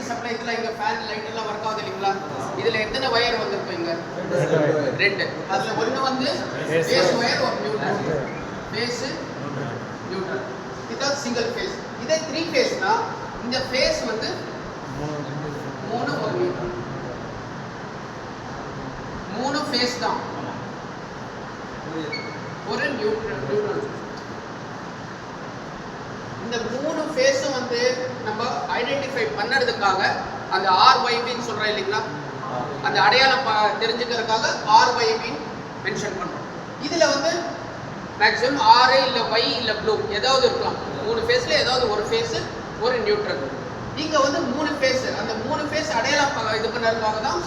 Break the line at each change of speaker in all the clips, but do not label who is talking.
Supply இதுல இங்க fan light எல்லாம் வர்க் ஆகுது இல்லீங்களா? இதுல எத்தனை வயர் வந்திருக்கும் இங்க? ரெண்டு. அதுல ஒண்ணு வந்து பேஸ் வயர் ஒரு நியூட்ரல். Phase neutral. இது சிங்கிள் ஃபேஸ். இதே 3 ஃபேஸ்னா இந்த ஃபேஸ் வந்து 3 ஒரு நியூட்ரல். 3 ஃபேஸ் தான். ஒரு நியூட்ரல். இந்த 3 ஃபேஸும் வந்து நம்ம ஐடென்டிஃபை பண்ணறதுக்காக அந்த RYB ன்னு சொல்றோம் இல்லீங்களா? அந்த அடையாளம் தெரிஞ்சுக்கிறதுக்காக RYB மென்ஷன் பண்றோம். இதுல வந்து மேக்ஸிமம் R இல்ல Y இல்ல ப்ளூ ஏதாவது இருக்கலாம். 3 ஃபேஸ்ல ஏதாவது ஒரு ஃபேஸ் ஒரு நியூட்ரல். இங்க வந்து 3 ஃபேஸ். அந்த 3 ஃபேஸ் அடையாளம் இது பண்ணறதுக்காக தான்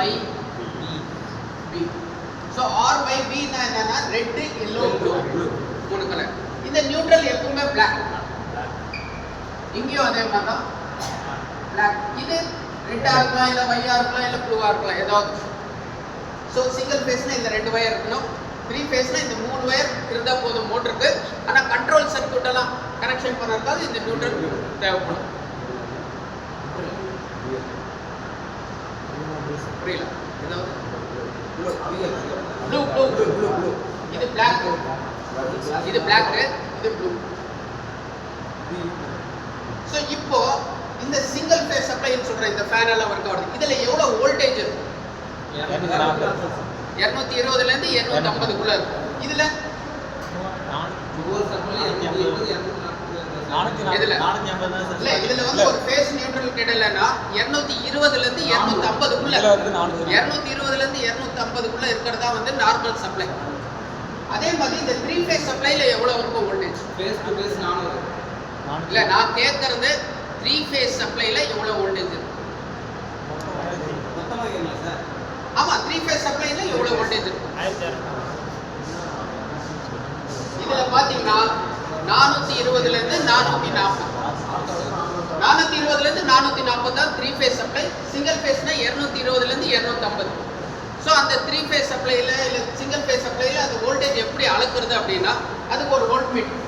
RYB. சோ RYB னா என்னன்னா ரெட், yellow, blue. 3 கலர். இந்த நியூட்ரல் எப்பவுமே black. இங்கேயும் அதே மாதிரி தான் black. இது ரெட்டா இருக்கலாம் இல்ல ஒயிட்டா இருக்கலாம் இல்ல ப்ளூவா இருக்கலாம் ஏதாவது. சோ சிங்கிள் ஃபேஸ்னா இந்த 2 வயர் இருக்கணும். 3 ஃபேஸ்னா இந்த 3 வயர் இருந்தா போதும் மோட்டருக்கு. ஆனா கண்ட்ரோல் சர்க்யூட் எல்லாம் கனெக்ஷன் பண்றதுக்காக இந்த நியூட்ரல் தேவைப்படும். புரியல? ஏதாவது ப்ளூ. இது black. இது black, இது ப்ளூ. சோ இப்போ இந்த சிங்கிள் ஃபேஸ் சப்ளைன்னு சொல்ற இந்த ஃபேன் எல்லாம் வர்க் ஆகுது. இதுல எவ்வளவு வோல்டேஜ் இருக்கு? 220 ல இருந்து 250 குள்ள இருக்கு. இதுல இதுல வந்து ஒரு ஃபேஸ் நியூட்ரல் கிடைலனா 220 ல இருந்து 250 குள்ள 220 ல இருந்து 250 குள்ள இருக்குறதா வந்து நார்மல் சப்ளை. அதே மாதிரி இந்த 3 ஃபேஸ் சப்ளைல எவ்வளவு இருக்கும் வோல்டேஜ்? Face to face 400. இல்ல நான் கேக்குறது 3 ஃபேஸ் சப்ளைல எவ்வளவு வோல்டேஜ் இருக்கு? மொத்தமா கேக்குறீங்களா சார்? ஆமா 3 ஃபேஸ் சப்ளைல எவ்வளவு வோல்டேஜ் இருக்கு? 1200. இதுல பாத்தீங்கன்னா 420 ல இருந்து 440. 420 ல இருந்து 440 தான் 3 ஃபேஸ் சப்ளை. சிங்கிள் ஃபேஸ்னா 220 ல இருந்து 250. சோ அந்த 3 ஃபேஸ் சப்ளைல இல்ல சிங்கிள் ஃபேஸ் சப்ளைல அந்த வோல்டேஜ் எப்படி அளக்குறது அப்படினா அதுக்கு ஒரு volt meter.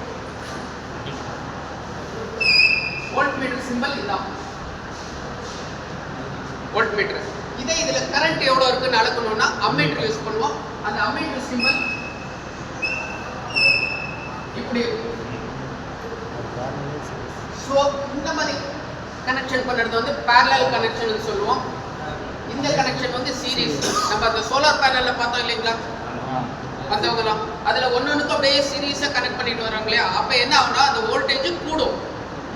Volt meter symbol இதுதான். Volt meter. இதே இதுல கரண்ட் எவ்வளவு இருக்குன்னு அளக்கணும்னா அம்மீட்டர் யூஸ் பண்ணுவோம். அந்த அம்மீட்டர் சிம்பல் இப்படி இருக்கு. சோ இந்த மாதிரி கனெக்ஷன் பண்றது வந்து parallel connection னு சொல்லுவோம். இந்த கனெக்ஷன் வந்து சீரிஸ். நம்ம அந்த சோலார் பேனல்ல பார்த்தோம் இல்லீங்களா? வந்தவங்கலாம் அதுல ஒன்னொண்ணுக்கு அப்படியே சீரிஸா கனெக்ட் பண்ணிட்டு வராங்களே. அப்ப என்ன ஆகும்னா அந்த வோல்டேஜ் கூடும்.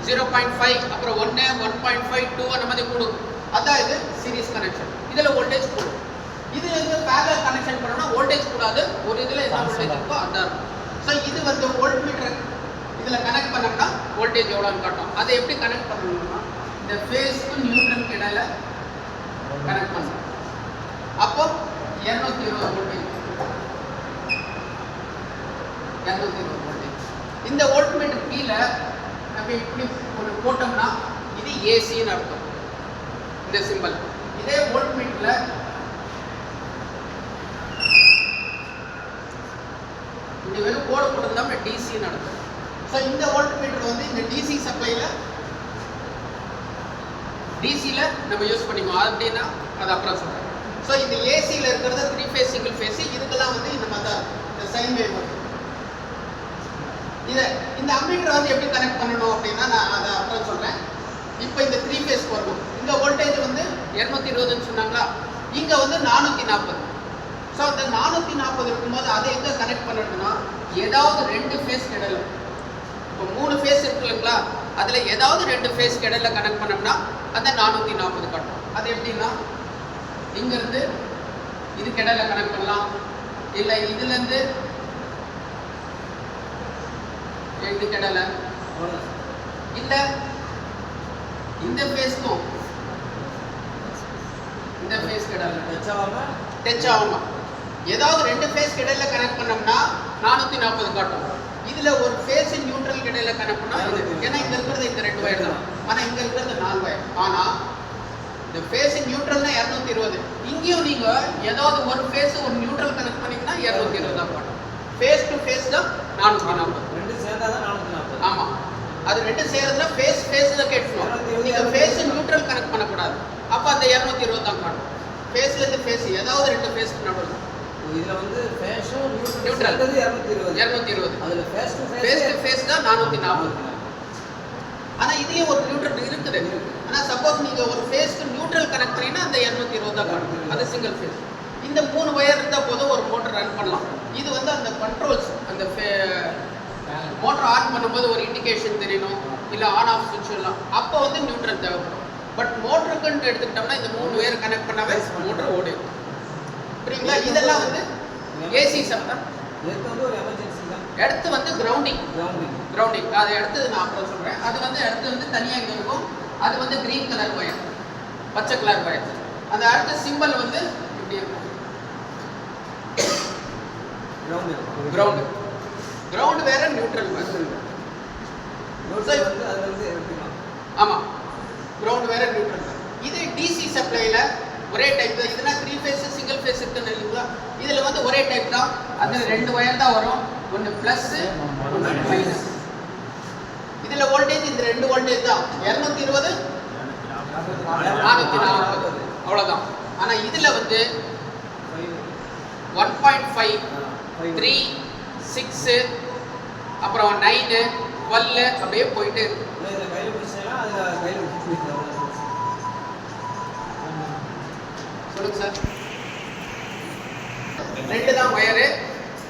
0.5 அப்புறம் 1 1.5 2 அந்த மாதிரி கூடும். அதான் இது சீரிஸ் கனெக்ஷன். இதுல வோல்டேஜ் கூடும். இதுல இருந்து parallel கனெக்ஷன் பண்ணனும்னா வோல்டேஜ் கூடாது. ஒரு இதுல என்ன வோல்டேஜ் இருக்கோ அதான் இருக்கும். சோ இது வந்து வோல்ட் மீட்டர். இதுல கனெக்ட் பண்ணோம்னா வோல்டேஜ் எவ்வளவுன்னு காட்டும். அதை எப்படி கனெக்ட் பண்ணணும்னா இந்த ஃபேஸ்க்கு நியூட்ரலுக்கு இடையில கனெக்ட் பண்ணணும். அப்போ 220 வோல்டேஜ். 220 வோல்டேஜ். இந்த வோல்ட் மீட்டர் கீழ நம்ம இப்படி ஒரு போட்டோம்னா இது AC ன்னு அர்த்தம். இந்த சிம்பல். இதே வோல்ட் மீட்டர்ல இந்த வெறும் கோடு போட்டோம்னா DC ன்னு அர்த்தம். சோ இந்த வோல்ட் மீட்டர் வந்து இந்த DC சப்ளைல DC ல நம்ம யூஸ் பண்ணிக்குவோம். அப்படினா அது அப்புறம் சொல்றேன். சோ இந்த AC ல இருக்குறது 3 ஃபேஸ் சிங்கிள் ஃபேஸ். இதுக்கெல்லாம் வந்து இந்த மாதிரி இந்த சைன் வேவ் வரும். இந்த அம்மீட்டர் வந்து எப்படி கனெக்ட் பண்ணனும் அப்படினா நான் அத அப்புறம் சொல்றேன். இப்போ இந்த 3 ஃபேஸ் வரணும். இந்த வோல்டேஜ் வந்து 220 ன்னு சொன்னாங்களா? இங்க வந்து 440. சோ அந்த 440 இருக்கும்போது அதை எங்க கனெக்ட் பண்ணனும்னா ஏதாவது 2 ஃபேஸ் இடையில. இப்போ 3 ஃபேஸ் இருக்குங்களா? அதுல ஏதாவது 2 ஃபேஸ் இடையில கனெக்ட் பண்ணோம்னா அந்த 440 காட்டும். அது எப்படின்னா இங்க இருந்து இதுக்கு இடையில கனெக்ட் பண்ணலாம். இல்ல இதுல இருந்து இதுக்கு இடையில இல்ல இந்த ஃபேஸ்க்கும் இந்த ஃபேஸ் இடையில டச் ஆகுமா? ஏதாவது 2 ஃபேஸ் இடையில கனெக்ட் பண்ணோம்னா 440 காட்டும். இதுல ஒரு ஃபேஸ் நியூட்ரல் இடையில கனெக்ட் பண்ணா ஏன்னா இங்க இருக்கிறது இந்த 2 வயர் தான். ஆனா இங்க இருக்கிறது 4 வயர். ஆனா இந்த ஃபேஸ் நியூட்ரல்னா 220. இங்கேயும் நீங்க ஏதாவது ஒரு ஃபேஸ் ஒரு நியூட்ரல் கனெக்ட் பண்ணீங்கன்னா 220 தான் காட்டும். ஃபேஸ் டு ஃபேஸ் தான் 440.
ரெண்டு சேர்ந்தா தான் 440.
ஆமா. அது ரெண்டு சேர்ந்தா ஃபேஸ்ல கேட்கணும். அந்த 220 தான் காட்டும். ஃபேஸ்லேருந்து ஃபேஸ் ஏதாவது ரெண்டு ஃபேஸ்க்கு நடுவில்.
இதில் வந்து ஃபேஸும்
நியூட்ரல்
220. அதில் ஃபேஸ் டு
ஃபேஸ் தான் 440. ஆனால் இதுலேயும் ஒரு நியூட்ரல் இருக்குது. ஆனால் சப்போஸ் நீங்கள் ஒரு ஃபேஸ்க்கு நியூட்ரல் கனெக்ட் பண்ணினா அந்த 220 தான் காட்டும். அது சிங்கிள் ஃபேஸ். இந்த 3 ஒயர் இருந்தால் போதும் ஒரு மோட்டர் ரன் பண்ணலாம். இது வந்து அந்த கண்ட்ரோல்ஸ், அந்த மோட்டர் ஆன் பண்ணும்போது ஒரு இண்டிகேஷன் தெரியணும், இல்லை ஆன் ஆஃப் சுவிட்ச் எல்லாம், அப்போ வந்து நியூட்ரல் தேவைப்படும். பட் மோட்டருக்குன்னு எடுத்துக்கிட்டோம்னா இந்த 3 ஒயர் கனெக்ட் பண்ணாவே மோட்டர் ஓடும். புரியுங்களா? இதெல்லாம் வந்து ஏசி சப்ளை. அடுத்து வந்து கிரவுண்டிங். அது அடுத்தது நான் அப்புறம் சொல்கிறேன். அது வந்து அடுத்து வந்து தனியாக இங்கே இருக்கும். அது வந்து கிரீன் கலர் ஒயர், பச்சை கலர் ஒயர். அந்த அடுத்த சிம்பிள் வந்து இப்படி இருக்கும். கிரவுண்ட் வேற, நியூட்ரல் வேற. ஆமாம், கிரவுண்ட் வேற, நியூட்ரல் வேற. இது டிசி சப்ளைல ஒரே டைப் தான். இதுனா 3 ஃபேஸ் சிங்கிள் ஃபேஸ் இருக்குன்னு இல்லைங்களா? இதில் வந்து ஒரே டைப் தான். அதில் 2 ஒயர் தான் வரும், ஒன்று ப்ளஸ் ஒன்று மைனஸ். இதில் வோல்டேஜ் இந்த 2 வோல்டேஜ் தான், 220 440 அவ்வளோதான். ஆனால் இதில் வந்து 1.5 3 6 அப்புறம் 9 12 அப்படியே போயிட்டு இருக்கு. சொல்லுங்க சார். 2 தான் ஒயரு.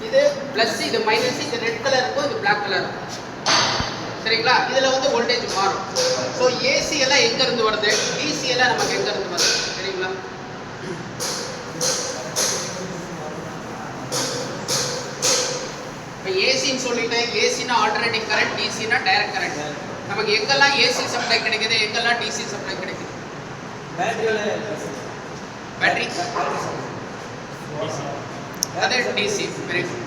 இது பிளஸ், இது மைனஸ். இது ரெட் கலர் இருக்கும், இது பிளாக் கலர் இருக்கும். சரிங்களா? இதில் வந்து வோல்டேஜ் மாறும். ஸோ ஏசி எல்லாம் எங்க இருந்து வருது, டிசி எல்லாம் நமக்கு எங்க இருந்து வருது, சரிங்களா? இப்போ ஏசின்னு சொல்லிட்டேன். ஏசினா ஆல்டர்னேட்டிங் கரண்ட், டிசினா டைரக்ட் கரண்ட். நமக்கு எங்கெல்லாம் ஏசி சப்ளை கிடைக்குது, எங்கெல்லாம் டிசி சப்ளை கிடைக்குது? பேட்டரி அது டிசி. Very good.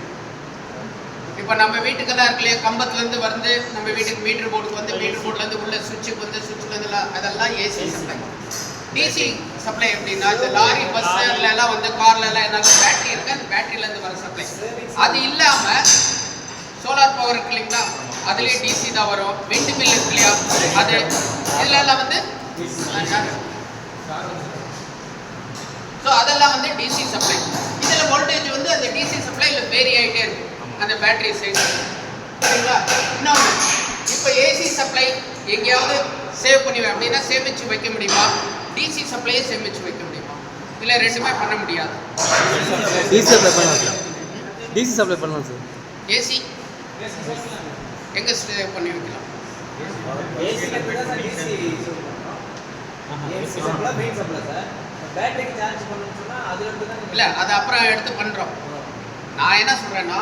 இப்போ நம்ம வீட்டுக்கெல்லாம் இருக்கு இல்லையா, கம்பத்துலேருந்து வந்து நம்ம வீட்டுக்கு மீட்டர் போர்டுக்கு வந்து, மீட்டர் போர்ட்லேருந்து உள்ள சுவிட்சுக்கு வந்து, சுவிட்ச்லேருந்து அதெல்லாம் ஏசி சப்ளை. டிசி சப்ளை எப்படின்னா, இந்த லாரி பஸ்ல எல்லாம் வந்து கார்ல எல்லாம் என்ன பேட்டரி இருக்கு, அந்த பேட்டரியிலேருந்து வர சப்ளை. அது இல்லாமல் சோலார் பவர் இருக்கு இல்லைங்களா, அதுலேயே டிசி தான் வரும். விண்ட் மில் இருக்கு இல்லையா, அது இதெல்லாம் வந்து ஸோ அதெல்லாம் வந்து டிசி சப்ளை. இதில் வோல்டேஜ் வந்து அந்த டிசி சப்ளையில் வேரி ஆகிட்டே இருக்கும், அந்த பேட்டரி சைடு. சரிங்களா? இன்னொன்று, இப்போ ஏசி சப்ளை எங்கேயாவது சேவ் பண்ணி அப்படின்னா சேமித்து வைக்க முடியுமா? டிசி சப்ளையை சேமித்து வைக்க முடியுமா? இல்லை ரெண்டுமே பண்ண முடியாது.
டிசி சப்ளை பண்ணலாம் சார். டிசி சப்ளை பண்ணலாம் சார்.
ஏசி எங்கே சேவ் பண்ணி வைக்கலாம்? இல்லை, அது அப்புறம் எடுத்து பண்ணுறோம். நான் என்ன சொல்கிறேன்னா,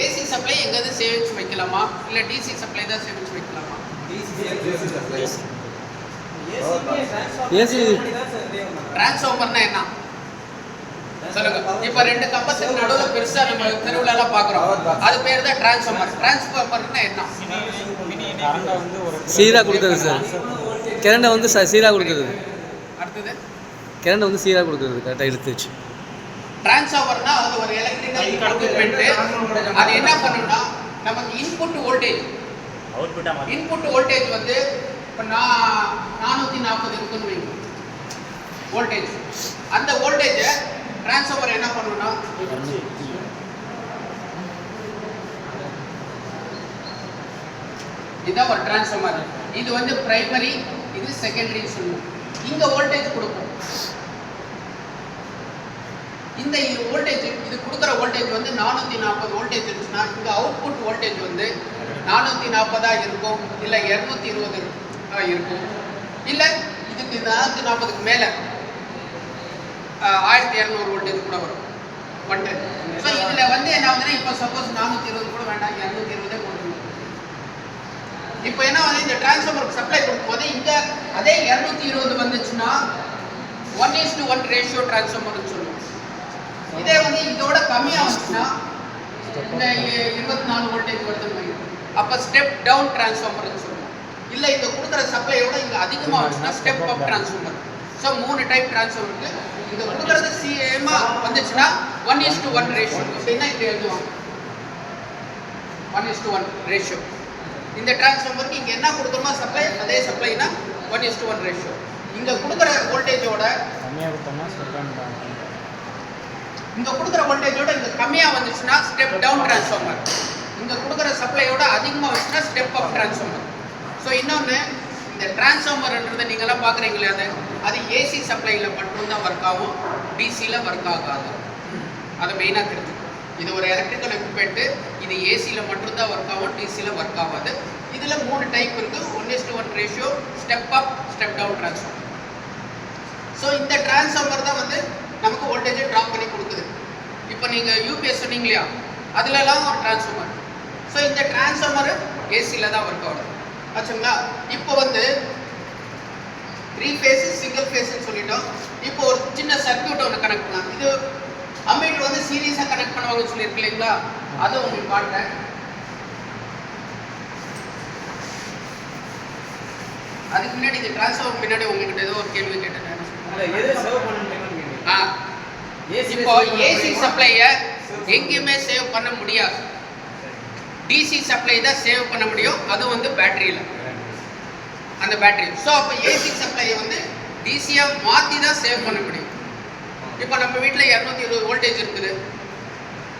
ஏசி சப்ளை எங்கேயாவது சேமிச்சு வைக்கலாமா, இல்லை டிசி சப்ளை தான் சேமிச்சு வைக்கலாமா?
ஏசி
டிரான்ஸ்ஃபார்மர்னா என்ன சொல்லுங்க. இப்போ 2 கம்பத்துக்கு நடுவில் பெருசாக நம்ம தெருவுலலாம் பார்க்குறோம், அது பேர் தான் டிரான்ஸ்ஃபார்மர். டிரான்ஸ்ஃபார்மர்னா என்ன?
சீராக கொடுக்குறது சார். கரண்டை வந்து சீராக கொடுக்குறது.
அடுத்தது
கரண்டை வந்து சீராக கொடுக்குறது, கரெக்டாக எடுத்து வச்சு.
டிரான்ஸ்ஃபார்மர்னா அது ஒரு எலக்ட்ரிக்கல் எக்யூப்மெண்ட். அது என்ன பண்ணுன்னா, நமக்கு இன்புட் வோல்டேஜ் வந்து இப்போ 440 இருக்குன்னு வைங்க வோல்டேஜ். அந்த வோல்டேஜை டிரான்ஸ்ஃபார்மர் என்ன பண்ணுன்னா, இதுதான் ஒரு டிரான்ஸ்ஃபார்மர். இது வந்து பிரைமரி, இது செகண்டரி சொல்லுவோம். இங்க வோல்டேஜ் கொடுக்கும். இந்த வோல்டேஜ், இது கொடுக்குற வோல்டேஜ் வந்து 440 வோல்டேஜ் இருந்துச்சுன்னா, இங்க அவுட்புட் வோல்டேஜ் வந்து 440 இருக்கும், இல்லை 220 இருக்கும், இல்லை இதுக்கு 440க்கு மேலே 1200 வோல்டேஜ் கூட வரும். ஸோ இதில் வந்து என்ன ஆகுதுன்னா, இப்போ சப்போஸ் 420 கூட வேண்டாம், 220 போட்டுருவோம். இப்போ என்ன வந்து இந்த டிரான்ஸ்ஃபார்மருக்கு சப்ளை கொடுக்கும்போது இங்கே அதே 220 வந்துச்சுன்னா 1:1 ரேஷியோ டிரான்ஸ்ஃபார்மர்னு சொல்லுவோம். இதே வந்து இதோட கம்மியாக வந்துச்சுன்னா, இந்த 24 வோல்டேஜ் வருதுன்னு, அப்போ ஸ்டெப் டவுன் டிரான்ஸ்ஃபார்மர்னு சொல்லுவோம். இல்லை இந்த கொடுக்குற சப்ளையோட இங்கே அதிகமாக வந்துச்சுன்னா step up transformer. So 3 type transformer இருக்குது. இந்த கொடுக்குறது சேமாக வந்துச்சுன்னா 1:1 ரேஷியோ அப்படின்னா இப்படி எழுதுவாங்க, 1:1 ரேஷியோ. இந்த டிரான்ஸ்ஃபார்மருக்கு இங்கே என்ன கொடுக்குறோமோ சப்ளை, அதே சப்ளைனா 1:1 ரேஷியோ. இங்க கொடுக்குற வோல்டேஜோட
கம்மியாக கொடுத்தோம்னா ஸ்டெப் டவுன்
இங்க கொடுக்குற வோல்டேஜோட இங்க கம்மியா வந்துச்சுன்னா ஸ்டெப் டவுன் டிரான்ஸ்ஃபார்மர். இங்க கொடுக்குற சப்ளையோட அதிகமா வந்துச்சுன்னா ஸ்டெப் அப் டிரான்ஸ்ஃபார்மர். ஸோ இன்னொன்று இந்த டிரான்ஸ்ஃபார்மர்ன்றதை நீங்களாம் பார்க்குறீங்களே அது ஏசி சப்ளையில் மட்டும்தான் ஒர்க் ஆகும், டிசியில் ஒர்க் ஆகாது. அதை மெயினாக தெரிஞ்சுக்கணும். இது ஒரு எலக்ட்ரிக்கல் எக்யூப்மெண்ட்டு, இது ஏசியில் மட்டும்தான் ஒர்க் ஆகும், டிசியில் ஒர்க் ஆகாது. இதில் 3 டைப் இருக்குது. 1:1 ratio, step up, step down transformer. So இந்த டிரான்ஸ்ஃபார்மர் தான் வந்து நமக்கு வோல்டேஜை ட்ராப் பண்ணி கொடுக்குது. இப்போ நீங்கள் யூபிஎஸ் சொன்னீங்க இல்லையா, அதுலலாம் ஒரு டிரான்ஸ்ஃபார்மர். ஸோ இந்த டிரான்ஸ்ஃபார்மர் ஏசியில் தான் ஒர்க் ஆகுது ஆச்சுங்களா. இப்போ வந்து 3 ஃபேஸ் சிங்கிள் ஃபேஸ்ன்னு சொல்லிட்டோம். இப்போ ஒரு சின்ன சர்க்யூட் ஒன்று கனெக்ட் பண்ணலாம். இது அம்மீட்டர் வந்து சீரியஸாக கனெக்ட் பண்ணுவாங்கன்னு சொல்லியிருக்கு இல்லைங்களா, அதை உங்களுக்கு காட்டுறேன். அதுக்கு முன்னாடி இந்த டிரான்ஸ்ஃபார்மர் பின்னாடி உங்ககிட்ட ஏதோ ஒரு கேள்வி கேட்டேன். இப்போ ஏசி சப்ளையை எங்கேயுமே சேவ் பண்ண முடியாது, டிசி சப்ளை தான் சேவ் பண்ண முடியும், அது வந்து பேட்டரியில், அந்த பேட்டரி. ஸோ அப்போ ஏசி சப்ளையை வந்து டிசியாக மாற்றி தான் சேவ் பண்ண முடியும். இப்போ நம்ம வீட்டில் 220 வோல்டேஜ் இருக்குது,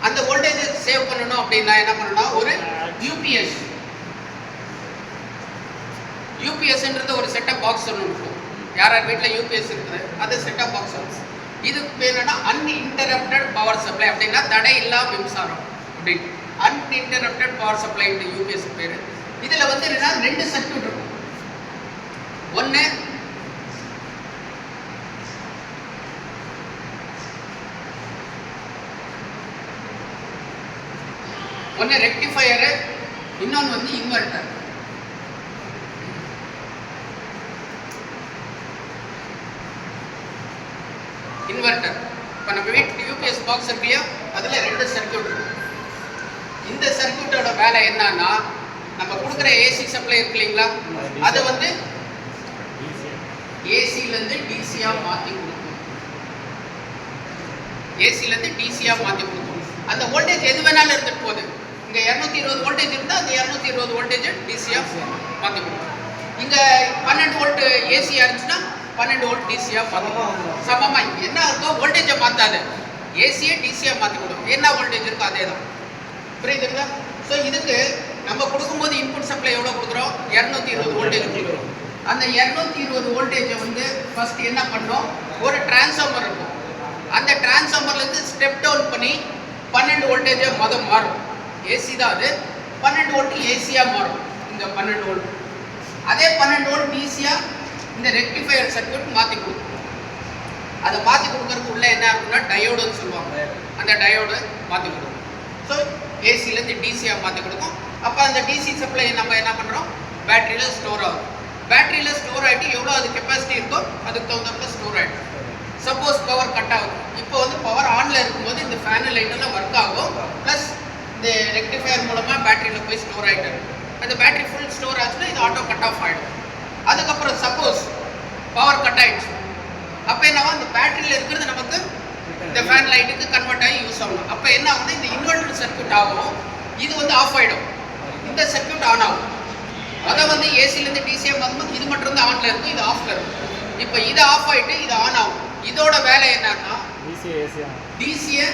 அந்த வோல்டேஜை சேவ் பண்ணணும் அப்படின்னா என்ன பண்ணணும், ஒரு யூபிஎஸ்ன்றது ஒரு செட்டப் பாக்ஸ் ஒன்று இருக்கும். யார் வீட்டில் யூபிஎஸ் இருக்குது அது செட்டப் பாக்ஸ் ஒன்று. இதுக்கு பேர் என்னன்னா அன்இன்டரப்டட் பவர் சப்ளை, அப்படின்னா தடை இல்லா மின்சாரம் அப்படின்னு. அன்இன்டரப்டட் பவர் சப்ளை யூபிஎஸ் பேர். இதில் வந்து என்னன்னா 2 சர்க்யூட் இருக்கும். ஒன்று ரெக்டிஃபையரு, இன்னொன்று வந்து இன்வெர்டர். இன்வெர்டர் இப்போ நம்ம வீட்டு யூபிஎஸ் பாக்ஸ் இருக்கு இல்லையா, அதில் 2 சர்க்யூட் இருக்கும். இந்த சர்க்யூட்டோட வேலை என்னன்னா, நம்ம கொடுக்குற ஏசி சப்ளை இருக்கு இல்லைங்களா, அதை வந்து ஏசிலேருந்து டிசியாக மாற்றி கொடுக்கும். ஏசிலேருந்து டிசியாக மாற்றி கொடுக்கும். அந்த வோல்டேஜ் எது வேணாலும் இருந்துட்டு போகுது. இங்கே 220 வோல்டேஜ் இருந்தால் அந்த 220 வோல்டேஜ் டிசியாக மாற்றி கொடுக்கும். இங்கே 12 வோல்ட் ஏசியாக இருந்துச்சுன்னா 12 வோல்ட் டிசியாக மாற்றணும். சமமாக என்ன இருக்கோ வோல்டேஜை மாற்றாது, ஏசியை டிசியாக மாற்றி கொடுக்கும். என்ன வோல்டேஜ் இருக்கோ அதே தான். புரியுதுங்களா? ஸோ இதுக்கு நம்ம கொடுக்கும்போது இன்புட் சப்ளை எவ்வளோ கொடுக்குறோம், 220 வோல்டேஜ் கொடுக்குறோம். அந்த 220 வோல்டேஜை வந்து ஃபர்ஸ்ட் என்ன பண்ணோம், ஒரு டிரான்ஸ்ஃபார்மர் இருக்கும். அந்த டிரான்ஸ்ஃபார்மர்லேருந்து ஸ்டெப் டவுன் பண்ணி 12 வோல்டேஜை மாறும். ஏசி தான் அது, 12 வோல்ட் ஏசியாக மாறும். இந்த 12 வோல்ட் அதே 12 வோல்ட் டிசியாக இந்த ரெக்டிஃபையர் சர்க்யூட் மாற்றி கொடுக்கும். அதை மாற்றி கொடுக்கறதுக்கு உள்ள என்ன இருக்குன்னா டயோடுன்னு சொல்லுவாங்க. அந்த டயோடு மாற்றி கொடுக்கும். ஸோ ஏசிலேருந்து டிசியாக மாற்றி கொடுக்கும். அப்போ அந்த டிசி சப்ளை நம்ம என்ன பண்ணுறோம், பேட்டரியில் ஸ்டோர் ஆகும். பேட்டரியில் ஸ்டோர் ஆகிட்டு எவ்வளோ அது கெப்பாசிட்டி இருக்கோ அதுக்கு தகுந்தப்ப ஸ்டோர் ஆகிடும். சப்போஸ் பவர் கட் ஆகும், இப்போ வந்து பவர் ஆனில் இருக்கும்போது இந்த ஃபேனு லைட்டெல்லாம் ஒர்க் ஆகும். ப்ளஸ் இந்த ரெக்டிஃபையர் மூலமாக பேட்டரியில் போய் ஸ்டோர் ஆகிட்டு அந்த பேட்டரி ஃபுல் ஸ்டோர் ஆச்சுன்னா இது ஆட்டோ கட் ஆஃப் ஆகிடும். அதுக்கப்புறம் சப்போஸ் பவர் கட் ஆகிடுச்சு, அப்போ என்னவா இந்த பேட்டரியில் இருக்கிறது நமக்கு இந்த ஃபேன் லைட்டுக்கு கன்வெர்ட் ஆகி யூஸ் ஆகணும். அப்போ என்ன ஆகுது, இந்த இன்வெர்டர் சர்க்யூட் ஆகும், இது வந்து ஆஃப் ஆகிடும், இந்த சர்க்யூட் ஆன் ஆகும். அதை வந்து ஏசிலேருந்து டிசியாக பார்க்கும்போது இது மட்டும் தான் ஆனில் இருக்கும், இது ஆஃப்ல இருக்கும். இப்போ இது ஆஃப் ஆகிட்டு இது ஆன் ஆகும். இதோட வேலை என்னன்னா டிசியை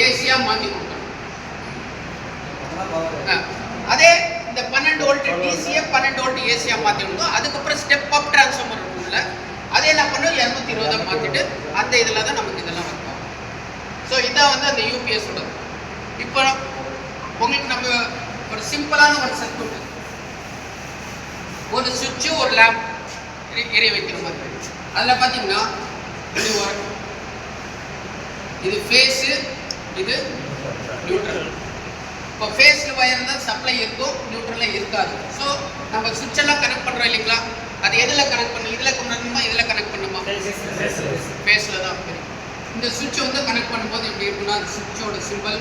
ஏசியாக மாற்றி கொடுக்கணும். அதே இந்த 12 வோல்ட் டிசியை 12 வோல்ட் ஏசியாக மாற்றி கொடுக்கும். அதுக்கப்புறம் ஸ்டெப் அப் டிரான்ஸ்ஃபார்மர் இருக்கும்ல, அதை என்ன பண்ணும் 220 மாற்றிட்டு அந்த இதில் தான் நமக்கு இதெல்லாம் இருக்கும். ஸோ இதான் வந்து அந்த யூபிஎஸ் உள்ளது. இப்போ உங்களுக்கு நம்ம ஒரு சிம்பிளான ஒரு சர்க்யூட், ஒரு சுவிட்சு ஒரு லேம்ப் எரிய வைக்கிற மாதிரி. அதில் பார்த்தீங்கன்னா இது ஒரு இது ஃபேஸு, இது நியூட்ரல். இப்போ ஃபேஸில் வயர் தான் சப்ளை இருக்கும், நியூட்ரலில் இருக்காது. ஸோ நம்ம சுவிட்செல்லாம் கனெக்ட் பண்ணுறோம் இல்லைங்களா, அது எதில் கனெக்ட் பண்ணணும், இதில் பண்ணணுமா இதில் கனெக்ட் பண்ணணுமா, ஃபேஸில் தான். இந்த சுவிட்சை வந்து கனெக்ட் பண்ணும்போது எப்படி இருக்குன்னா, அந்த சுவிட்சோட சிம்பிள்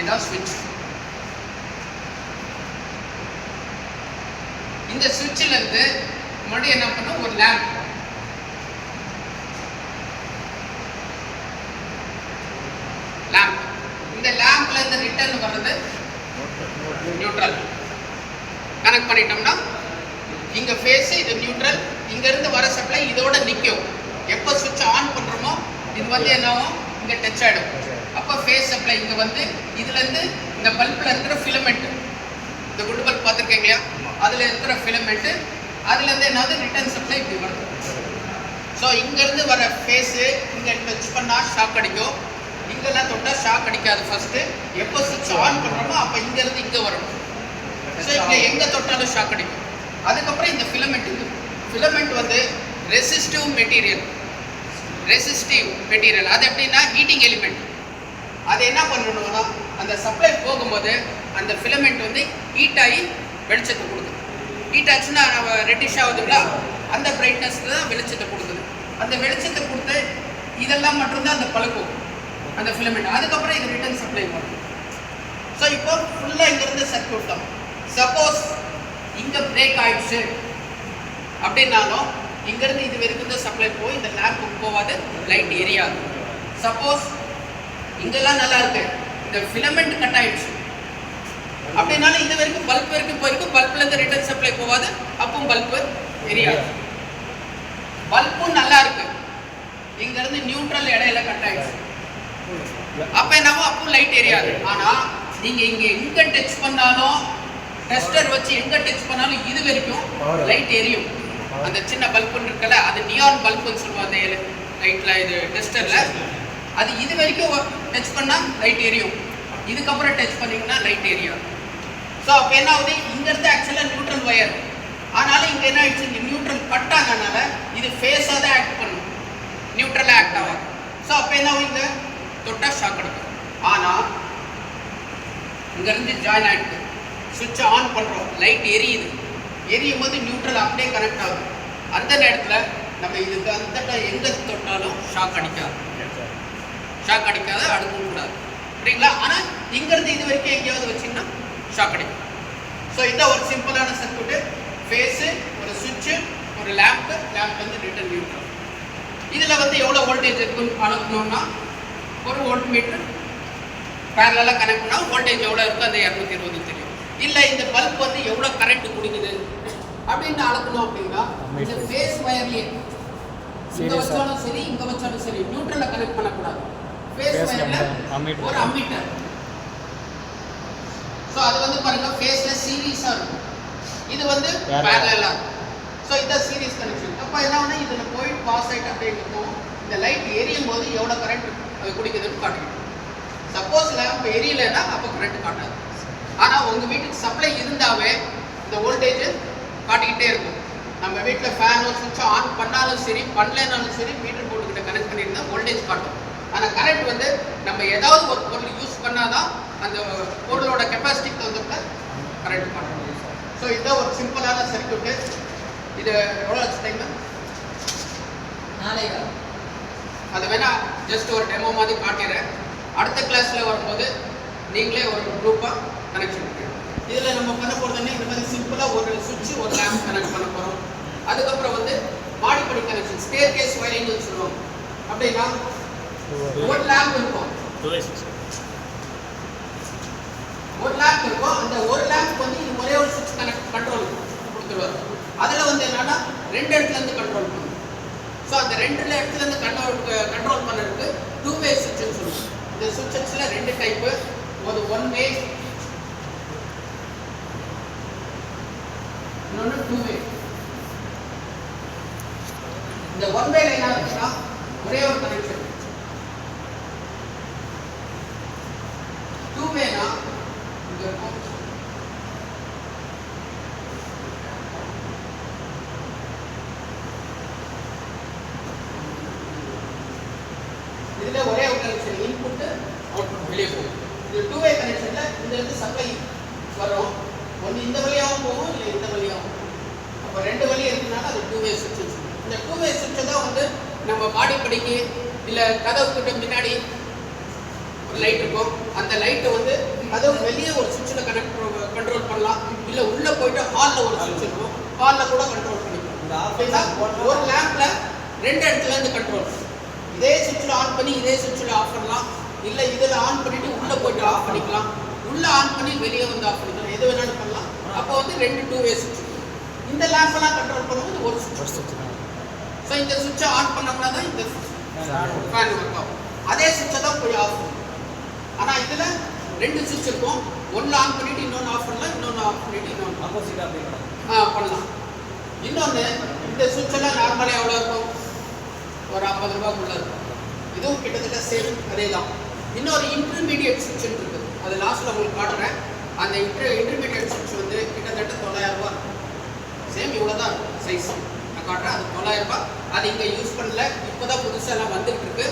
இதான் சுவிட்ச். இந்த சுவிட்சில் இருந்து மறுபடியும் என்ன பண்ணும், ஒரு லேம்ப். இந்த லேம்ப்ல இருந்து ரிட்டர்ன் வர்றது நியூட்ரல். கனெக்ட் பண்ணிட்டோம்னா இங்க ஃபேஸ், இது நியூட்ரல். இங்க இருந்து வர சப்ளை இதோட நிக்கும். எப்போ சுவிட்ச் ஆன் பண்றோமோ இது வந்து என்ன ஆகும், இங்க டச் ஆயிடும். அப்போ ஃபேஸ் சப்ளை இங்க வந்து இதுல இருந்து இந்த பல்ப்ல இருக்கிற ஃபிலமெண்ட், இந்த குண்டு பல்ப் பார்த்துருக்கீங்களா, அதுல இருக்கிற ஃபிலமெண்ட், அதுல இருந்து என்னது ரிட்டர்ன் சப்ளை இப்படி வரும். ஸோ இங்க இருந்து வர ஃபேஸ் இங்க டச் பண்ணா ஷாக் அடிக்கும், இங்கெல்லாம் தொட்டா ஷாக் அடிக்காது. ஃபர்ஸ்ட் எப்போ சுவிட்ச் ஆன் பண்றோமோ அப்ப இங்க இருந்து இங்க வரணும். ஸோ இங்க எங்க தொட்டாலும் ஷாக் அடிக்கும். அதுக்கப்புறம் இந்த ஃபிலமெண்ட் வந்து ரெசிஸ்டிவ் மெட்டீரியல். அது எப்படின்னா ஹீட்டிங் எலிமெண்ட். அது என்ன பண்ணணும்னா அந்த சப்ளை போகும்போது அந்த ஃபிலமெண்ட் வந்து ஹீட் ஆகி வெளிச்சத்தை கொடுக்குது. ஹீட் ஆச்சுன்னா ரெட்டிஷ் ஆகுதுங்களா, அந்த பிரைட்னஸ்ல தான் வெளிச்சத்தை கொடுக்குது. அந்த வெளிச்சத்தை கொடுத்து இதெல்லாம் மட்டும்தான் அந்த பழுப்பு அந்த ஃபிலமெண்ட். அதுக்கப்புறம் இது ரிட்டர்ன் சப்ளை வரும். ஸோ இப்போ ஃபுல்லாக இங்கிருந்து சர்க்யூட் தான். சப்போஸ் இங்கே பிரேக் ஆயிடுச்சு அப்படின்னாலும் இங்கேருந்து இது வரைக்கும் தான் சப்ளை போய் இந்த லேம்புக்கு போகாது, லைட் எரியாது. சப்போஸ் இங்கெல்லாம் நல்லா இருக்கு, இந்த ஃபிலமெண்ட் கட் ஆயிடுச்சு அப்படின்னாலும் இது வரைக்கும் பல்ப் வரைக்கும் போயிருக்கும், பல்ப்லேருந்து ரிட்டர்ன் சப்ளை போகாது, அப்பவும் பல்பு எரியாது. பல்பும் நல்லா இருக்கு, இங்கேருந்து நியூட்ரல் இடையில கட் ஆயிடுச்சு, அப்போ என்னவோ அப்பவும் லைட் எரியாது. ஆனால் நீங்கள் இங்கே எங்கே டச் பண்ணாலும், டெஸ்டர் வச்சு எங்கே டச் பண்ணாலும் இது வரைக்கும் லைட் எரியும். அந்த சின்ன பல்புன்னு இருக்கல, அது நியான் பல்புன்னு சொல்லுவாங்க லைட்ல, இது டெஸ்டர்ல. அது இது வரைக்கும் டச் பண்ணால் லைட் எரியும், இதுக்கப்புறம் டச் பண்ணிங்கன்னா லைட் எரியும். ஸோ அப்போ என்ன ஆகுது, இங்கேருந்து ஆக்சுவலாக நியூட்ரல் ஒயர், ஆனாலும் இங்கே என்ன ஆயிடுச்சு, இங்கே நியூட்ரல் கட் ஆனதுனால இது ஃபேஸாக தான் ஆக்ட் பண்ணும், நியூட்ரலாக ஆக்ட் ஆகாது. ஸோ அப்போ என்ன ஆகும், இங்கே தொட்டா ஷாக் எடுக்கும். ஆனால் இங்கேருந்து ஜாயின் ஆகிடுது, சுவிட்சை ஆன் பண்ணுறோம், லைட் எரியுது, எரியும் போது நியூட்ரல் அப்படியே கனெக்ட் ஆகுது. அந்த நேரத்தில் நம்ம இதுக்கு அந்த எங்கே தொட்டாலும் ஷாக் அடிக்காது, அடுக்கவும் கூடாது, சரிங்களா? ஆனால் இங்கேருந்து இது வரைக்கும் எங்கேயாவது வச்சிங்கன்னா ஷாக் அடிக்கும். ஸோ இதான் ஒரு சிம்பிளான சர்க்யூட்டு. ஃபேஸு, ஒரு சுவிட்சு, ஒரு லேம்ப் வந்து ரிட்டர்ன் நியூட்ரல். இதில் வந்து எவ்வளோ வோல்டேஜ் இருக்குன்னு அனுப்பணும்னா ஒரு வோல்ட் மீட்டர் பேரலாக கனெக்ட் பண்ணால் வோல்டேஜ் எவ்வளோ இருக்கோ அந்த 220 தெரியும். இல்லை இந்த பல்ப் வந்து எவ்வளோ கரண்ட் குடிக்குது அப்படின்னு அளக்கணும் அப்படின்னா இந்த ஃபேஸ் வயர்லேயே இங்கே வச்சாலும் சரி, இங்கே வச்சாலும் சரி, நியூட்ரலில் கனெக்ட் பண்ணக்கூடாது. ஃபேஸ் வயரில் ஒரு அம்மீட்டர். ஸோ அது வந்து பாருங்க ஃபேஸில் சீரீஸாக இருக்கும், இது வந்து பேரலாக இருக்கும். ஸோ இதான் சீரீஸ் கனெக்ஷன். அப்போ என்ன ஒன்று இதில் போயிட்டு பாஸ் ஆகிட்டு அப்படியே இருக்கும். இந்த லைட் எரியும் போது எவ்வளோ கரண்ட் அது குடிக்குதுன்னு காட்டிக்கிட்டு. சப்போஸ் லேம்ப் எரியலைன்னா அப்போ கரண்ட் காட்டாது. ஆனால் உங்கள் வீட்டுக்கு சப்ளை இருந்தாவே இந்த வோல்டேஜ் காட்டிக்கிட்டே இருக்கும். நம்ம வீட்டில் ஃபேனோ சுவிட்சோ ஆன் பண்ணாலும் சரி, பண்ணலைனாலும் சரி, மீட்டர் போர்டுக்கிட்ட கனெக்ட் பண்ணியிருந்தா வோல்டேஜ் காட்டும். ஆனால் கரண்ட் வந்து நம்ம ஏதாவது ஒரு பொருள் யூஸ் பண்ணாதான் அந்த பொருளோட கெப்பாசிட்டிக்கு தகுந்தப்ப கரண்ட் காட்டும். ஸோ இதுதான் ஒரு சிம்பிளான சர்க்யூட்டு. இது எவ்வளோ ஆச்சு டைம்?
நாளைக்கு
அது வேணா ஜஸ்ட் ஒரு டெமோ மாதிரி காட்டிடுறேன். அடுத்த கிளாஸில் வரும்போது நீங்களே ஒரு குரூப்பாக கனெக்ஷன் பண்ணுறீங்க. இதில் நம்ம பண்ண போகிறது இந்த மாதிரி சிம்பிளாக ஒரு சுவிட்ச், ஒரு லேம்ப் கனெக்ட் பண்ண போகிறோம். அதுக்கப்புறம் வந்து மாடிப்படி கனெக்ஷன், ஸ்டேர் கேஸ் வயரிங்னு சொல்லுவோம். அப்படின்னா ஒரு லேம்ப் இருக்கும், அந்த ஒரு லேம்ப் வந்து இது ஒரே ஒரு சுவிட்ச் கண்ட்ரோல் கொடுத்துருவார். அதில் வந்து என்னன்னா 2 இடத்துலேருந்து கண்ட்ரோல் பண்ணும். ஸோ அந்த 2 இடத்துலேருந்து கண்ட்ரோல் பண்ணுறதுக்கு 2 வே சுவிட்ச்னு சொல்லுவோம். இந்த சுவிட்சஸில் 2 டைப்பு, ஒரு 1 வே, இன்னொன்று 2 வே. இந்த 1 வே என்ன இருக்குன்னா ஒரே ஒரு கனெக்ஷன். 2 வேனா இங்க இருக்கும், இதுல ஒரே ஒரு கனெக்ஷன், இன்புட் அவுட்புட் வெளியே போகும். இது 2 வே கனெக்ஷன்ல இந்த இடத்து சப்ளை வரும், ஒன்று இந்த வழியாகவும் போகும், இல்லை இந்த வழியாகவும் போகும். அப்போ 2 வழி இருக்குனால அது 2 வே சுவிட்ச். இந்த 2 வே சுவிட்சை தான் வந்து நம்ம மாடி படிக்கு இல்லை கதவு கிட்ட முன்னாடி ஒரு லைட் இருக்கும், அந்த லைட்டை வந்து கதவு வெளியே ஒரு சுவிட்சில் கண்ட்ரோல் பண்ணலாம், இல்லை உள்ளே போயிட்டு ஹாலில் ஒரு சுவிட்ச் இருக்கும், ஹாலில் கூட கண்ட்ரோல் பண்ணிக்கலாம். ஒரு லேம்பில் 2 இடத்துலேருந்து கண்ட்ரோல், இதே சுவிட்சில் ஆன் பண்ணி இதே சுவிட்சில் ஆஃப் பண்ணலாம், இல்லை இதில் ஆன் பண்ணிட்டு உள்ளே போயிட்டு ஆஃப் பண்ணிக்கலாம், உள்ளே ஆன் பண்ணி வெளியே வந்து ஆஃப் பண்ணிக்கலாம், எது வேணாலும் பண்ணலாம். அப்போ வந்து 2 2 வே சுவிட்ச். இந்த லேம்பெல்லாம் கண்ட்ரோல் பண்ணும்போது ஒரு சுவிட்ச். ஸோ இந்த சுவிட்சை ஆன் பண்ணோம்னா தான் இந்த ஃபேன் ஒர்க் ஆகும். அதே சுவிட்சை தான் போய் ஆஃப் பண்ணும். ஆனால் இதில் 2 சுவிட்ச் இருக்கும். ஒன்று ஆன் பண்ணிட்டு இன்னொன்று ஆஃப் பண்ணலாம், இன்னொன்று ஆஃப் பண்ணிட்டு இன்னொன்று
ஆப்போசிட்டாக அப்படியே
பண்ணலாம். இன்னொன்று இந்த சுவிட்செல்லாம் நார்மலாக எவ்வளோ இருக்கும்? ஒரு 50 ரூபாய்க்குள்ளே இருக்கும். இதுவும் கிட்டத்தட்ட சேம் அதே தான். இன்னொரு இன்டர்மீடியட் சுவிட்ச் இருக்குது, அது லாஸ்ட்டில் உங்களுக்கு காட்டுறேன். அந்த இன்டர்மீடியட் சுவிட்ச் வந்து கிட்டத்தட்ட 900 ரூபா இருக்கும். சேம் இவ்வளோ தான் இருக்கும் சைஸ். நான் காட்டுறேன், அது 900 ரூபாய். அது இங்கே யூஸ் பண்ணல, இப்போ தான் புதுசாக எல்லாம் வந்துட்டு இருக்கு.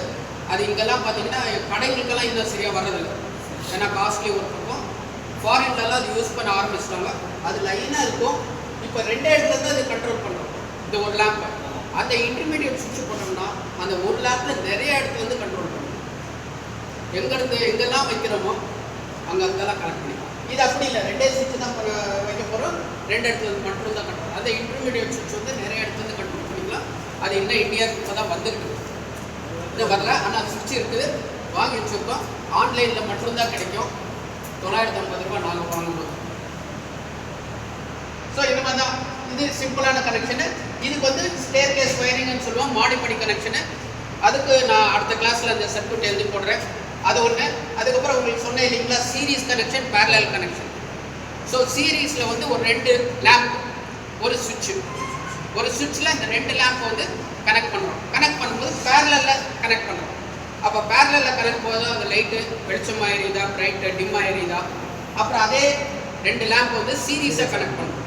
அது இங்கெல்லாம் பார்த்தீங்கன்னா கடைகளுக்கெல்லாம் இன்னும் சரியாக வர்றதில்லை, ஏன்னா காஸ்ட்லி ஒர்க் இருக்கும். ஃபாரின்லலாம் அது யூஸ் பண்ண ஆரம்பிச்சிட்டாங்க. அது லைனாக இருக்கும். இப்போ 2 இடத்துலேருந்து அது கண்ட்ரோல் பண்ணுறோம். இந்த ஒரு லேம்பை அந்த இன்டர்மீடியட் சுவிட்ச் பண்ணோம்னா அந்த ஒரு லேம்பில் நிறைய இடத்துல வந்து கண்ட்ரோல் பண்ணும். எங்கேருந்து எங்கெல்லாம் வைக்கிறோமோ அங்கெல்லாம் கனெக்ட் பண்ணிக்கலாம். இது அப்படி இல்லை, 2 சுவிட்ச் தான் வைக்க போகிறோம். 2 இடத்துல வந்து மட்டும் தான் கண்ட்ரோல். அந்த இன்டர்மீடியட் சுவிட்ச் வந்து நிறைய இடத்துல வந்து கண்ட்ரோல் பண்ணிக்கலாம். அது இன்னும் இந்தியாவுக்கு இப்போ தான் வந்துருக்கு, இன்னும் வரல. ஆனால் சுவிட்ச் இருக்குது, வாங்கி வச்சுருக்கோம். ஆன்லைனில் மட்டும்தான் கிடைக்கும். 950 ரூபா நாங்கள் வாங்கும்போது. ஸோ இந்த மாதிரி தான் இது சிம்பிளான கனெக்ஷனு. இதுக்கு வந்து ஸ்டேர் கேஸ் ஒயரிங்னு சொல்லுவோம், மாடிப்படி கனெக்ஷனு. அதுக்கு நான் அடுத்த கிளாஸில் அந்த சர்க்யூட் எழுதி போடுறேன். அது ஒன்று. அதுக்கப்புறம் உங்களுக்கு சொன்னேன் இல்லைங்களா, series connection, parallel connection. So சீரீஸில் வந்து ஒரு 2 லேம்ப், ஒரு சுவிட்சு. ஒரு சுவிட்சில் இந்த 2 லேம்பை வந்து கனெக்ட் பண்ணுறோம். கனெக்ட் பண்ணும்போது பேரலில் கனெக்ட் பண்ணுறோம். அப்போ பேரலில் கனெக்ட் போதும் அந்த லைட்டு வெளிச்சமாக எரியுதா, பிரைட்டு டிம்மாக எரியுதா. அப்புறம் அதே 2 லேம்ப் வந்து சீரீஸாக கனெக்ட் பண்ணுறோம்.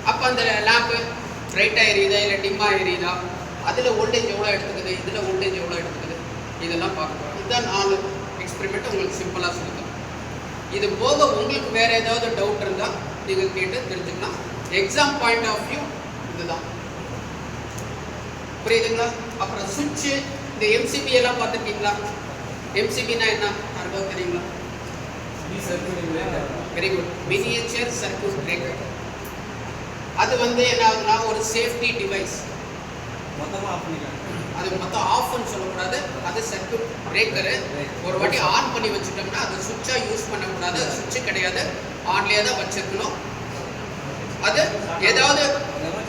அப்போ அந்த லேம்பு பிரைட்டாக எரியுதா இல்லை டிம்மாக எரியுதா, அதில் வோல்டேஜ் எவ்வளோ எடுத்துக்குது, இதில் வோல்டேஜ் எவ்வளோ எடுத்துக்குது, இதெல்லாம் பார்க்குறோம். இதுதான் 4 எக்ஸ்பெரிமெண்ட் உங்களுக்கு சிம்பிளாக சொல்லுங்கள். இது போக உங்களுக்கு வேறு ஏதாவது டவுட் இருந்தால் நீங்கள் கேட்டு தெரிஞ்சுக்கலாம். எக்ஸாம் பாயிண்ட் ஆஃப் வியூ இதுதான், புரியுதுங்களா? அப்புறம் சுவிட்சு, இந்த எம்சிபி எல்லாம் பார்த்துருக்கீங்களா? எம்சிபினா என்ன யாருக்காவது தெரியுங்களா? Very good, miniature circuit breaker. அது வந்து என்ன ஆகுதுன்னா ஒரு சேஃப்டி டிவைஸ்.
மொத்தமாக ஆஃப் பண்ணிக்கலாம்.
அது மொத்தம் ஆஃப்னு சொல்லக்கூடாது, அது சர்க்யூட் பிரேக்கரு. ஒரு வாட்டி ஆன் பண்ணி வச்சுட்டோம்னா அது சுவிட்சாக யூஸ் பண்ணக்கூடாது. அது சுவிட்சு கிடையாது, ஆன்லேயே தான் வச்சுருக்கணும். அது ஏதாவது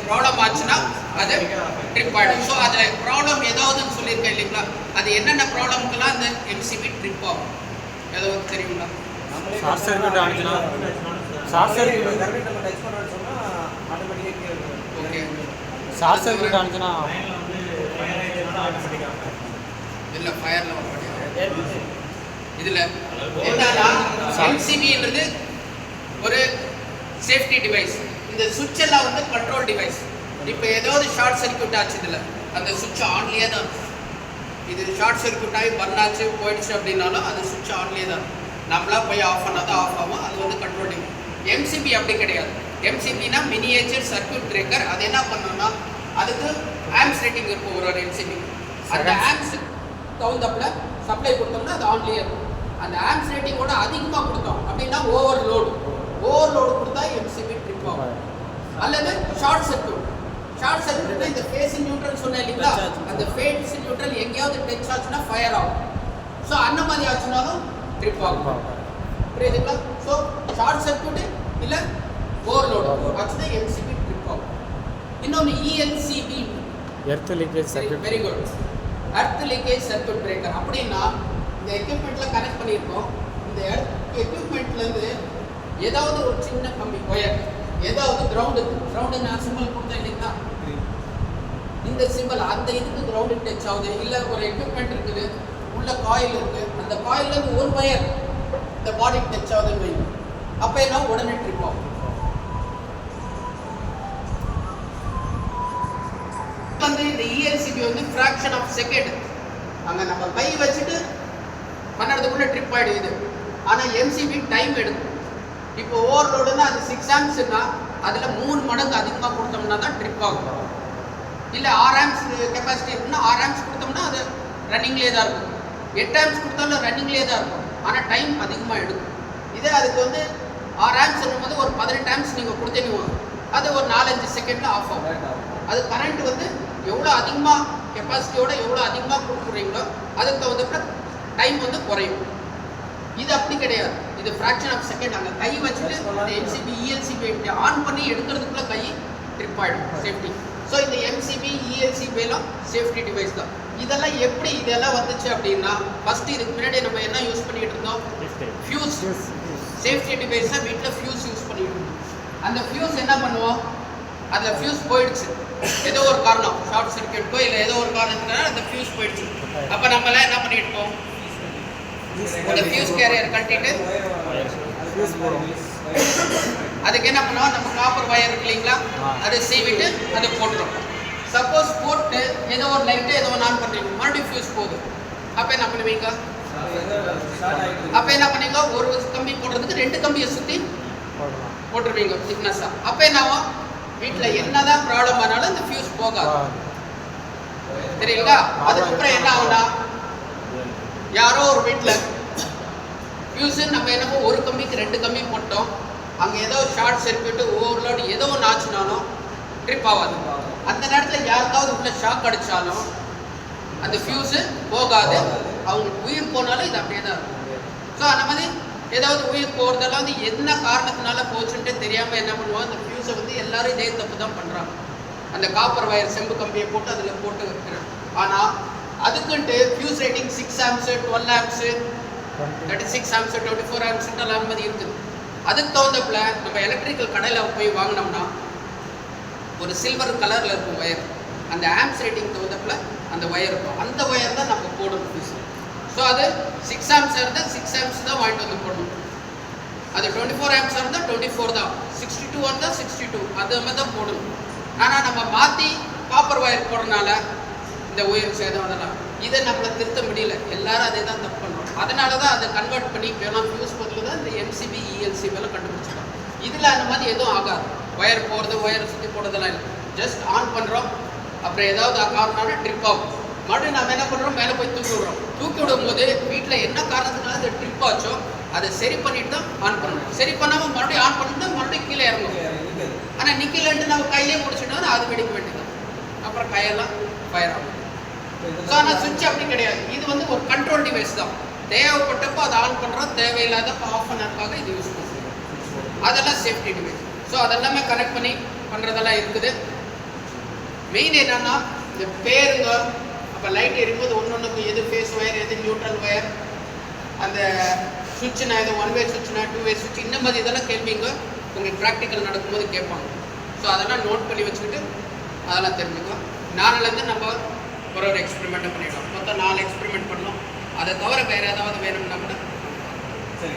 ப்ராப்ளம் ஆச்சுன்னா அது ட்ரிப் ஆகிடும். ஸோ அதில் ப்ராப்ளம் ஏதாவதுன்னு சொல்லியிருக்கேன் இல்லைங்களா, அது என்னென்ன ப்ராப்ளம்க்கெல்லாம் அந்த எம்சிபி ட்ரிப் ஆகும் ஏதாவது தெரியுங்களா?
ஷார்ட் சர்க்யூட் ஆனிச்சுன்னா, ஷார்ட் சர்க்யூட்
கரெக்டாக நம்ம டச் பண்ணோம்னு சொன்னால் ஆட்டோமேட்டிக்காக
ஓகே.
ஷார்ட் சர்க்யூட் ஆனிச்சுன்னா
இல்லை ஃபயரில் வர மாட்டேங்குது. இதில் என்னன்னா எம்சிபின்றது ஒரு சேஃப்டி டிவைஸ். இந்த சுவிட்ச் எல்லாம் வந்து கண்ட்ரோல் டிவைஸ். இப்போ ஏதாவது ஷார்ட் சர்க்யூட் ஆச்சு, இதில் அந்த சுவிட்ச் ஆன்லேயே தான் இருக்கும். இது ஷார்ட் சர்க்யூட் ஆகி பர்ன் ஆச்சு போயிடுச்சு அப்படின்னாலும் அது சுவிட்ச் ஆன்லேயே தான் இருக்கும். நம்மளா போய் ஆஃப் பண்ணால் தான் ஆஃப் ஆகும். அது வந்து கண்ட்ரோல் டிவைஸ். எம்சிபி அப்படி கிடையாது. எம்சிபினா மினியேச்சர் சர்க்யூட் பிரேக்கர். அது என்ன பண்ணணும்னா அதுக்கு ஆம்ஸ் ரேட்டிங் இருக்கும் ஒரு எம்சிபி. அந்த ஆம்ஸ் தகுந்தப்பல சப்ளை கொடுத்தோம்னா அது ஆன்லேயே இருக்கும். அந்த ஆம்ஸ் ரேட்டிங்கோட அதிகமாக கொடுத்தோம் அப்படின்னா ஓவர்லோடு கொடுத்தா எம்சிபி ட்ரிப் ஆகும். அல்லது ஷார்ட் சர்க்யூட். ஷார்ட் சர்க்யூட்னா இந்த ஃபேஸ் நியூட்ரல் சொன்னேன் இல்லைங்களா, அந்த ஃபேஸ் நியூட்ரல் எங்கேயாவது டச் ஆச்சுன்னா ஃபயர் ஆகும். ஸோ அந்த மாதிரி ஆச்சுனாலும் ட்ரிப் ஆகும். புரியுதுங்களா? ஸோ ஷார்ட் சர்க்யூட்டு இல்லை ஓவர்லோடு ஆச்சுன்னா எம்சிபி ட்ரிப் ஆகும். இன்னொன்று ELCP,
earth leakage circuit.
Very good, earth leakage circuit breaker. அப்படின்னா இந்த எக்யூப்மெண்ட்டில் கனெக்ட் பண்ணியிருக்கோம். இந்த எக்யூப்மெண்ட்லேருந்து ஏதாவது ஒரு சின்ன கம்பி ஒயர், ஏதாவது கிரவுண்டு நான் சிம்பிள் கொடுத்தேன் இல்லைங்களா, இந்த சிம்பிள் அந்த இதுக்கு கிரவுண்டு டச் ஆகுது. இல்லை ஒரு எக்யூப்மெண்ட் இருக்குது, உள்ள காயில் இருக்குது, அந்த காயிலேருந்து ஒரு ஒயர் இந்த பாடிக்கு டச் ஆகுதுன்னு வைங்க, அப்போ என்ன உடனே ட்ரிப் ஆகும். வந்து இந்த இஎல்சிபி வந்து ஃப்ராக்ஷன் ஆஃப் செகண்ட் அங்கே நம்ம கை வச்சுட்டு பண்ணுறதுக்குள்ள ட்ரிப் ஆகிடுது. ஆனால் எம்சிபி டைம் எடுக்கும். இப்போ ஓவர்லோடுன்னா அது 6 ஆம்ஸ்னா அதில் 3 மடங்கு அதிகமாக கொடுத்தோம்னா தான் ட்ரிப் ஆகும். இல்லை 6 ஆம்ஸ் கெப்பாசிட்டி இருக்குன்னா 6 ஆம்ஸ் கொடுத்தோம்னா அது ரன்னிங்லேயே தான் இருக்கும். 8 ஆம்ஸ் கொடுத்தாலும் ரன்னிங்லேயே தான் இருக்கும். ஆனால் டைம் அதிகமாக எடுக்கும். இதே அதுக்கு வந்து 6 ஆம்ஸ் இருக்கும்போது ஒரு 18 ஆம்ஸ் நீங்கள் கொடுத்தீங்க, அது ஒரு 4-5 செகண்டில் ஆஃப் ஆகும். அது கரண்ட் வந்து எவ்வளோ அதிகமாக கெப்பாசிட்டியோட எவ்வளோ அதிகமாக கொடுக்குறீங்களோ அதுக்கு தகுந்தப்ப டைம் வந்து குறையும். இது அப்படி கிடையாது, இது ஃப்ராக்ஷன் ஆஃப் செகண்ட். அங்கே கை வச்சுட்டு அந்த எம்சிபி இஎல்சிபி ஆன் பண்ணி எடுக்கிறதுக்குள்ள கை ட்ரிப் ஆகிடும் சேஃப்டி. ஸோ இந்த எம்சிபி இஎல்சிபிலாம் சேஃப்டி டிவைஸ் தான். இதெல்லாம் எப்படி இதெல்லாம் வந்துச்சு அப்படின்னா, ஃபஸ்ட்டு இதுக்கு முன்னாடி நம்ம என்ன யூஸ் பண்ணிகிட்டு இருந்தோம், ஃபியூஸ். சேஃப்டி டிவைஸாக வீட்டில் ஃபியூஸ் யூஸ் பண்ணிட்டு இருந்தோம். அந்த ஃபியூஸ் என்ன பண்ணுவோம், அதில் ஃபியூஸ் போயிடுச்சு, ஏதோ ஒரு காரணம், ஷார்ட் சர்க்கியூட்க்கோ இல்லை ஏதோ ஒரு காரணத்தினால அந்த ஃபியூஸ் போயிடுச்சு. அப்போ நம்மளாம் என்ன பண்ணியிருக்கோம், அந்த ஃபியூஸ் கேரியர் கட்டிட்டு அதுக்கு என்ன பண்ணுவோம், நம்ம காப்பர் வயர் இருக்கு இல்லைங்களா, அதை சீவிட்டு அதை போட்டுரும். சப்போஸ் போட்டு ஏதோ ஒரு லைட்டு ஏதோ ஒன்று ஆன் பண்ணுறீங்க, மறுபடியும் ஃபியூஸ் போகுது, அப்போ என்ன பண்ணுவீங்க, அப்போ என்ன பண்ணீங்க, ஒரு கம்பி போடுறதுக்கு 2 கம்பியை சுற்றி போட்டுருவீங்க திக்னஸாக. அப்போ என்ன ஆகும், வீட்டில் என்னதான் ப்ராப்ளம் ஆனாலும் இந்த ஃபியூஸ் போகாது, தெரியுங்களா. அதுக்கப்புறம் என்ன ஆகுனா, யாரோ ஒரு வீட்டில் ஃபியூஸு நம்ம என்னமோ ஒரு கம்பிக்கு 2 கம்பி போட்டோம், அங்கே ஏதோ ஷார்ட் சர்க்கியூட்டு ஓவர்லோடு ஏதோ ஒன்று ஆச்சுனாலும் ட்ரிப் ஆகாது. அந்த நேரத்தில் யாருக்காவது உள்ள ஷாக் அடித்தாலும் அந்த ஃபியூஸு போகாது, அவங்களுக்கு உயிர் போனாலும் இது அப்படியே தான் இருக்கும். ஸோ அந்த மாதிரி ஏதாவது உயிர் போகிறதெல்லாம் வந்து என்ன காரணத்தினால போச்சுன்ட்டு தெரியாமல் என்ன பண்ணுவோம், அந்த ஃபியூஸை வந்து எல்லாரும் இதே தப்பு தான் பண்ணுறாங்க. அந்த காப்பர் வயர் செம்பு கம்பியை போட்டு அதில் போட்டு வைக்கிறேன். ஆனால் அதுக்குன்ட்டு fuse rating 6 amps 12 amps 36 amps 24 ஆம்ஸுன்ட்டு அந்த மாதிரி இருக்குது. அதுக்கு தகுந்தப்பில் நம்ம எலக்ட்ரிக்கல் கடையில் போய் வாங்கினோம்னா ஒரு சில்வர் கலரில் இருக்கும் ஒயர், அந்த ஆம்ஸ் ரேட்டிங் தகுந்தப்பில் அந்த ஒயர் இருக்கும், அந்த ஒயர் தான் நம்ம போடணும் ஃபியூஸ். ஸோ அது 6 ஆம்ஸாக இருந்தால் 6 ஆம்ஸ் தான் வாங்கிட்டு வந்து போடணும். அது 24 ஆம்ஸாக இருந்தால் 24 தான், 62 இருந்தால் 62 அது மாதிரி தான் போடணும். ஆனால் நம்ம மாற்றி காப்பர் ஒயர் போடுறதுனால இந்த உயிர் சேதம் அதெல்லாம் இதை நம்மளை திருத்த முடியல, எல்லாரும் அதே தான் தப்பு பண்ணுறோம். அதனால தான் அதை கன்வெர்ட் பண்ணி இப்போலாம் ஃபியூஸ் பதில் தான் இந்த எம்சிபி இஎல்சிபிலாம் கண்டுபிடிச்சிட்டோம். இதில் அந்த மாதிரி எதுவும் ஆகாது, ஒயர் போகிறது ஒயரை சுற்றி போடுறதெல்லாம் இல்லை, ஜஸ்ட் ஆன் பண்ணுறோம், அப்புறம் ஏதாவது காரணம்னா ட்ரிப் ஆகும், மறுபடியும் நம்ம என்ன பண்ணுறோம், மேலே போய் தூக்கி விடுறோம். தூக்கி விடும் போது வீட்டில் என்ன காரணத்தினால இந்த ட்ரிப் ஆச்சோ அதை சரி பண்ணிட்டு தான் ஆன் பண்ணணும். சரி பண்ணாமல் மறுபடியும் ஆன் பண்ணிட்டு மறுபடியும் கீழே இறங்கும். ஆனால் நிற்கலன்ட்டு நம்ம கையிலே முடிச்சுட்டோம்னா அது வெடிக்க வேண்டியது, அப்புறம் கையெல்லாம் ஃபயர் ஆகும். ஸோ ஆனால் சுவிட்ச் அப்படி கிடையாது, இது வந்து ஒரு கண்ட்ரோல் டிவைஸ் தான். தேவைப்பட்டப்போ அதை ஆன் பண்ணுறோம், தேவையில்லாதப்போ ஆஃப் பண்ணறதுக்காக இது யூஸ் பண்ணுறோம். அதெல்லாம் சேஃப்டி டிவைஸ். ஸோ அதெல்லாமே கனெக்ட் பண்ணி பண்ணுறதெல்லாம் இருக்குது. மெயின் என்னன்னா இந்த பேருங்க, அப்போ லைட் எரியும்போது ஒன்று எது ஃபேஸ் ஒயர் எது நியூட்ரல் ஒயர், அந்த சுவிட்சுனா எது 1 வே சுவிட்சுனா 2 வே சுவிட்ச், இந்த மாதிரி இதெல்லாம் கேள்விங்க உங்களுக்கு ப்ராக்டிக்கல் நடக்கும்போது கேட்பாங்க. ஸோ அதெல்லாம் நோட் பண்ணி வச்சுக்கிட்டு அதெல்லாம் தெரிஞ்சுக்கலாம். நாளிலேருந்து நம்ம ஒரு எக்ஸ்பெரிமெண்ட்டை பண்ணிடலாம். மொத்தம் 4 எக்ஸ்பெரிமெண்ட் பண்ணோம். அதை தவிர வேறு ஏதாவது வேணும்னா கூட
சரி.